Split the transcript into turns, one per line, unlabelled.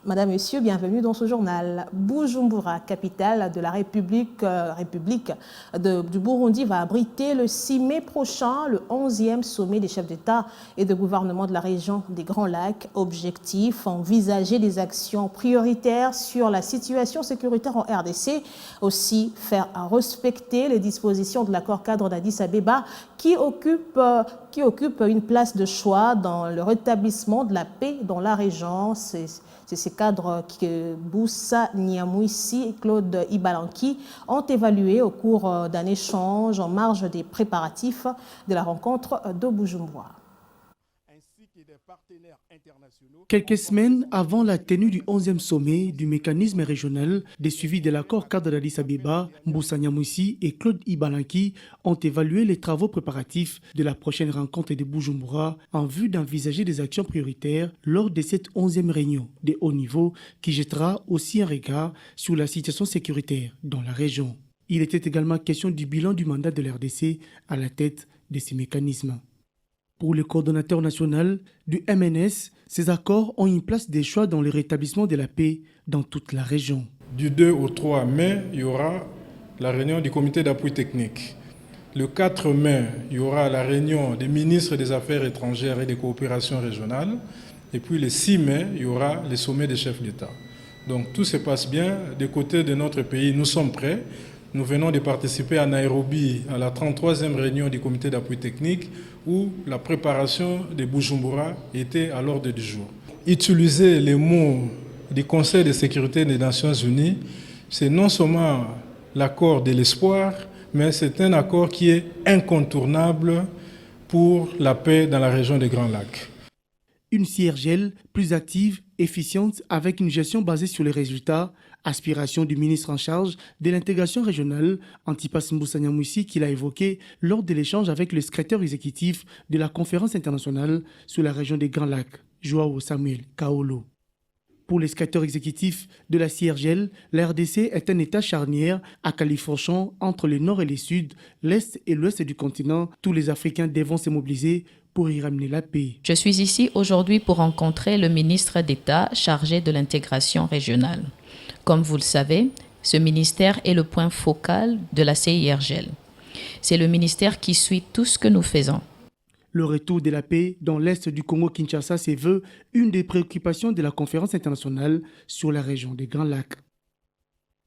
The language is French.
Madame, Monsieur, bienvenue dans ce journal. Bujumbura, capitale de la République du Burundi, va abriter le 6 mai prochain le 11e sommet des chefs d'État et de gouvernement de la région des Grands Lacs. Objectif, envisager des actions prioritaires sur la situation sécuritaire en RDC. Aussi, faire respecter les dispositions de l'accord cadre d'Addis Abeba qui occupe une place de choix dans le rétablissement de la paix dans la région. C'est ces cadres que Boussa Nyamwisi et Claude Ibalanki ont évalués au cours d'un échange en marge des préparatifs de la rencontre de Bujumbura.
Quelques semaines avant la tenue du 11e sommet du mécanisme régional des suivis de l'accord cadre d'Addis Abeba, Boussa Nyamwisi et Claude Ibalanki ont évalué les travaux préparatifs de la prochaine rencontre de Bujumbura en vue d'envisager des actions prioritaires lors de cette 11e réunion de haut niveau qui jettera aussi un regard sur la situation sécuritaire dans la région. Il était également question du bilan du mandat de l'RDC à la tête de ces mécanismes. Pour le coordonnateur national du MNS, ces accords ont une place des choix dans le rétablissement de la paix dans toute la région.
Du 2 au 3 mai, il y aura la réunion du comité d'appui technique. Le 4 mai, il y aura la réunion des ministres des Affaires étrangères et des coopérations régionales. Et puis le 6 mai, il y aura le sommet des chefs d'État. Donc tout se passe bien. Du côté de notre pays, nous sommes prêts. Nous venons de participer à Nairobi à la 33e réunion du comité d'appui technique où la préparation de Bujumbura était à l'ordre du jour. Utiliser les mots du Conseil de sécurité des Nations Unies, c'est non seulement l'accord de l'espoir, mais c'est un accord qui est incontournable pour la paix dans la région des Grands Lacs.
Une CIRGL plus active, efficiente, avec une gestion basée sur les résultats, aspiration du ministre en charge de l'intégration régionale, Antipas Mbusa Nyamwisi, qu'il a évoqué lors de l'échange avec le secrétaire exécutif de la conférence internationale sur la région des Grands Lacs, Joao Samuel Kaolo. Pour le secrétaire exécutif de la CIRGL, la RDC est un état charnière à califourchon entre le nord et le sud, l'est et l'ouest du continent. Tous les Africains devront se mobiliser pour y ramener la paix.
Je suis ici aujourd'hui pour rencontrer le ministre d'État chargé de l'intégration régionale. Comme vous le savez, ce ministère est le point focal de la CIRGL. C'est le ministère qui suit tout ce que nous faisons.
Le retour de la paix dans l'est du Congo-Kinshasa se veut une des préoccupations de la conférence internationale sur la région des Grands Lacs.